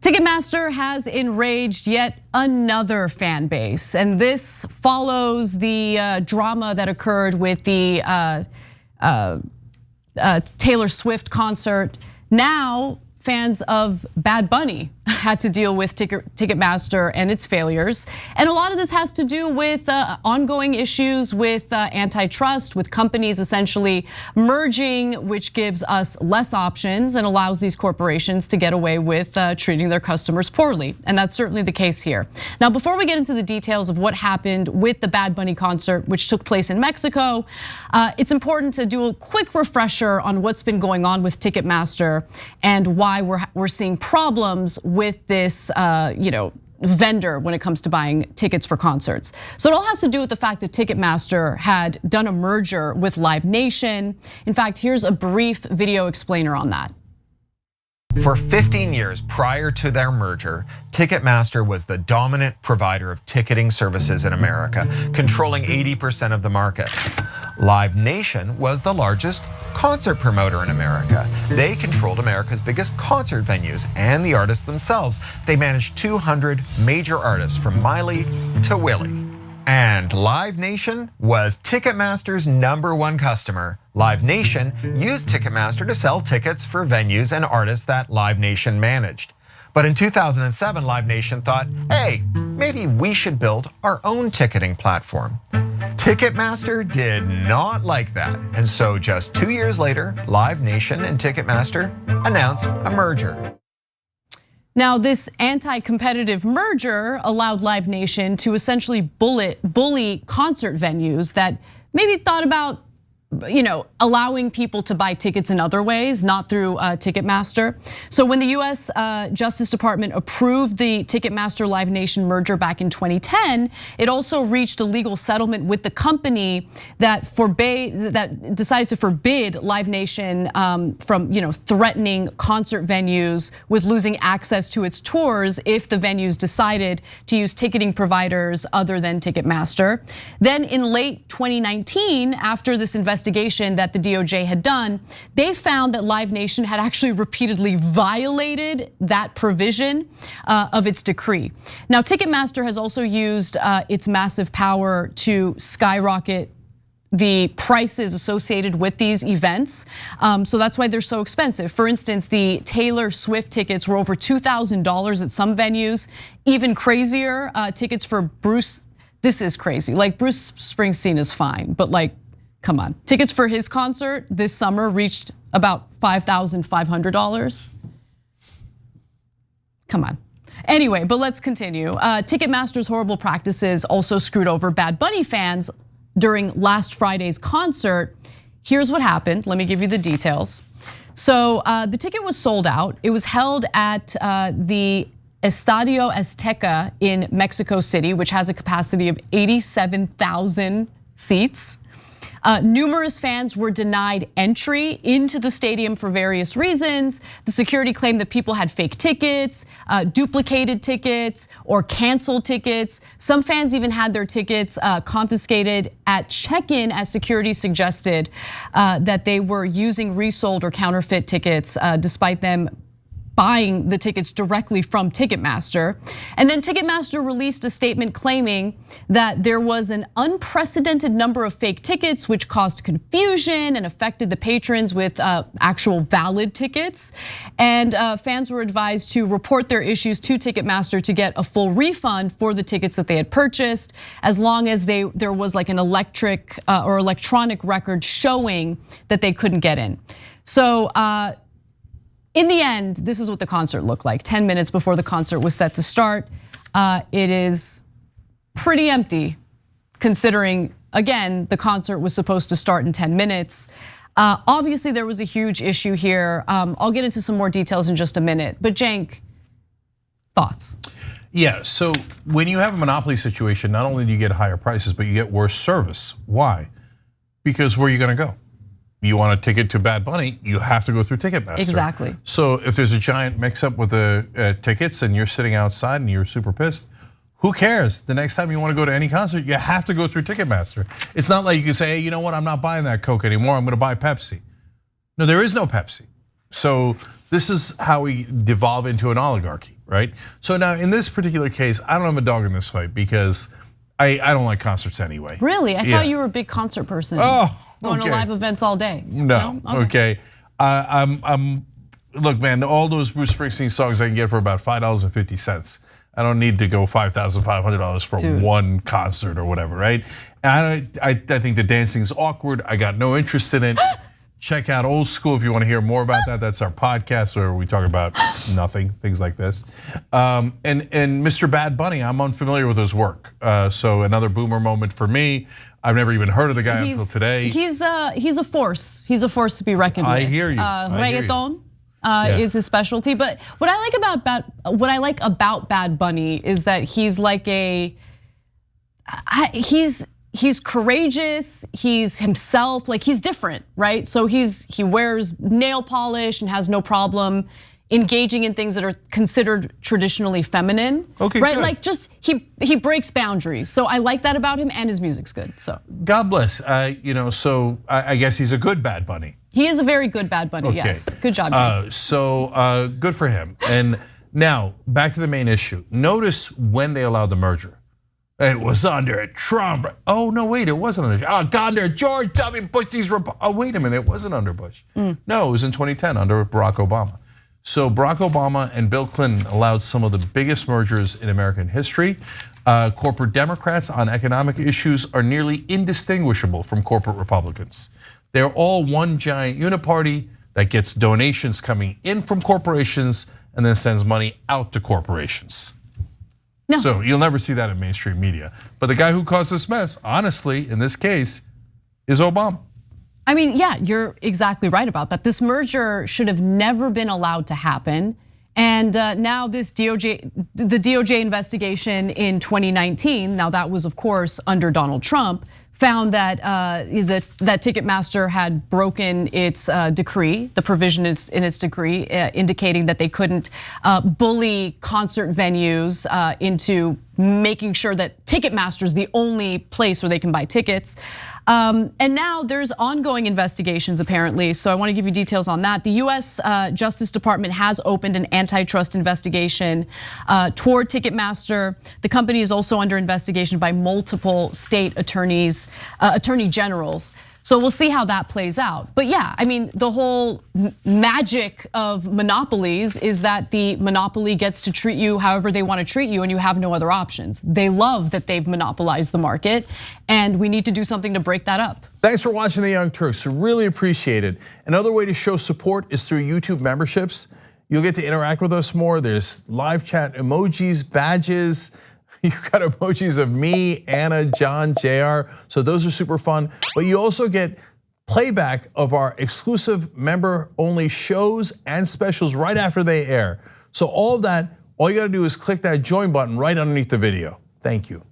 Ticketmaster has enraged yet another fan base, and this follows the drama that occurred with the Taylor Swift concert. Now, fans of Bad Bunny had to deal with Ticketmaster and its failures. And a lot of this has to do with ongoing issues with antitrust, with companies essentially merging, which gives us less options and allows these corporations to get away with treating their customers poorly. And that's certainly the case here. Now, before we get into the details of what happened with the Bad Bunny concert, which took place in Mexico, it's important to do a quick refresher on what's been going on with Ticketmaster and why we're seeing problems with this vendor when it comes to buying tickets for concerts. So it all has to do with the fact that Ticketmaster had done a merger with Live Nation. In fact, here's a brief video explainer on that. For 15 years prior to their merger, Ticketmaster was the dominant provider of ticketing services in America, controlling 80% of the market. Live Nation was the largest concert promoter in America. They controlled America's biggest concert venues and the artists themselves. They managed 200 major artists from Miley to Willie. And Live Nation was Ticketmaster's #1 customer. Live Nation used Ticketmaster to sell tickets for venues and artists that Live Nation managed. But in 2007, Live Nation thought, hey, maybe we should build our own ticketing platform. Ticketmaster did not like that. And so just 2 years later, Live Nation and Ticketmaster announced a merger. Now, this anti-competitive merger allowed Live Nation to essentially bully concert venues that maybe thought about allowing people to buy tickets in other ways, not through Ticketmaster. So when the US Justice Department approved the Ticketmaster Live Nation merger back in 2010, it also reached a legal settlement with the company that decided to forbid Live Nation from threatening concert venues with losing access to its tours if the venues decided to use ticketing providers other than Ticketmaster. Then in late 2019, after this investigation that the DOJ had done, they found that Live Nation had actually repeatedly violated that provision of its decree. Now, Ticketmaster has also used its massive power to skyrocket the prices associated with these events. So that's why they're so expensive. For instance, the Taylor Swift tickets were over $2,000 at some venues. Even crazier, tickets for Bruce, this is crazy. Like Bruce Springsteen is fine, but come on. Tickets for his concert this summer reached about $5,500. Come on. Anyway, but let's continue. Ticketmaster's horrible practices also screwed over Bad Bunny fans during last Friday's concert. Here's what happened. Let me give you the details. So the ticket was sold out. It was held at the Estadio Azteca in Mexico City, which has a capacity of 87,000 seats. Numerous fans were denied entry into the stadium for various reasons. The security claimed that people had fake tickets, duplicated tickets, or canceled tickets. Some fans even had their tickets confiscated at check-in, as security suggested that they were using resold or counterfeit tickets, despite them buying the tickets directly from Ticketmaster. And then Ticketmaster released a statement claiming that there was an unprecedented number of fake tickets, which caused confusion and affected the patrons with actual valid tickets. And fans were advised to report their issues to Ticketmaster to get a full refund for the tickets that they had purchased, as long as there was like an electronic record showing that they couldn't get in. So in the end, this is what the concert looked like. 10 minutes before the concert was set to start. It is pretty empty, considering, again, the concert was supposed to start in 10 minutes. Obviously, there was a huge issue here. I'll get into some more details in just a minute. But Cenk, thoughts? Yeah, so when you have a monopoly situation, not only do you get higher prices, but you get worse service. Why? Because where are you gonna go? You want a ticket to Bad Bunny, you have to go through Ticketmaster. Exactly. So if there's a giant mix-up with the tickets and you're sitting outside and you're super pissed, who cares? The next time you want to go to any concert, you have to go through Ticketmaster. It's not like you can say, hey, you know what, I'm not buying that Coke anymore, I'm gonna buy Pepsi. No, there is no Pepsi. So this is how we devolve into an oligarchy, right? So now in this particular case, I don't have a dog in this fight because I don't like concerts anyway. Really? I thought you were a big concert person. Going to live events all day. No? Okay. Look, man, all those Bruce Springsteen songs I can get for about $5.50. I don't need to go $5,500 for one concert or whatever, right? And I think the dancing is awkward. I got no interest in it. Check out Old School if you want to hear more about that. That's our podcast where we talk about nothing, things like this. And Mr. Bad Bunny, I'm unfamiliar with his work. So another boomer moment for me. I've never even heard of the guy until today. He's a force. He's a force to be reckoned with. I hear you. Reggaeton is his specialty. But what I like about Bad Bunny is that he's like he's courageous, he's himself, like he's different, right? So he wears nail polish and has no problem engaging in things that are considered traditionally feminine. Okay, right? good. Like just he breaks boundaries. So I like that about him, and his music's good. So God bless. So I guess he's a good Bad Bunny. He is a very good Bad Bunny. Okay. Yes, good job, Jake. So good for him. And now back to the main issue. Notice when they allowed the merger. It was under Trump. Oh no, wait, it wasn't under. God, under George W. Bush. Oh wait a minute, it wasn't under Bush. No, it was in 2010 under Barack Obama. So Barack Obama and Bill Clinton allowed some of the biggest mergers in American history. Corporate Democrats on economic issues are nearly indistinguishable from corporate Republicans. They're all one giant uniparty that gets donations coming in from corporations and then sends money out to corporations. No. So you'll never see that in mainstream media. But the guy who caused this mess, honestly, in this case, is Obama. I mean, yeah, you're exactly right about that. This merger should have never been allowed to happen. And now this the DOJ investigation in 2019, now that was of course under Donald Trump, found that that Ticketmaster had broken its decree, the provision in its decree, indicating that they couldn't bully concert venues into making sure that Ticketmaster is the only place where they can buy tickets. And now there's ongoing investigations apparently, so I want to give you details on that. The US Justice Department has opened an antitrust investigation toward Ticketmaster. The company is also under investigation by multiple state attorneys, attorney generals. So we'll see how that plays out. But yeah, I mean, the whole magic of monopolies is that the monopoly gets to treat you however they want to treat you and you have no other options. They love that they've monopolized the market and we need to do something to break that up. Thanks for watching the Young Turks, really appreciate it. Another way to show support is through YouTube memberships. You'll get to interact with us more. There's live chat emojis, badges. You've got emojis of me, Anna, John, JR, so those are super fun. But you also get playback of our exclusive member-only shows and specials right after they air. So all of that, all you gotta do is click that join button right underneath the video. Thank you.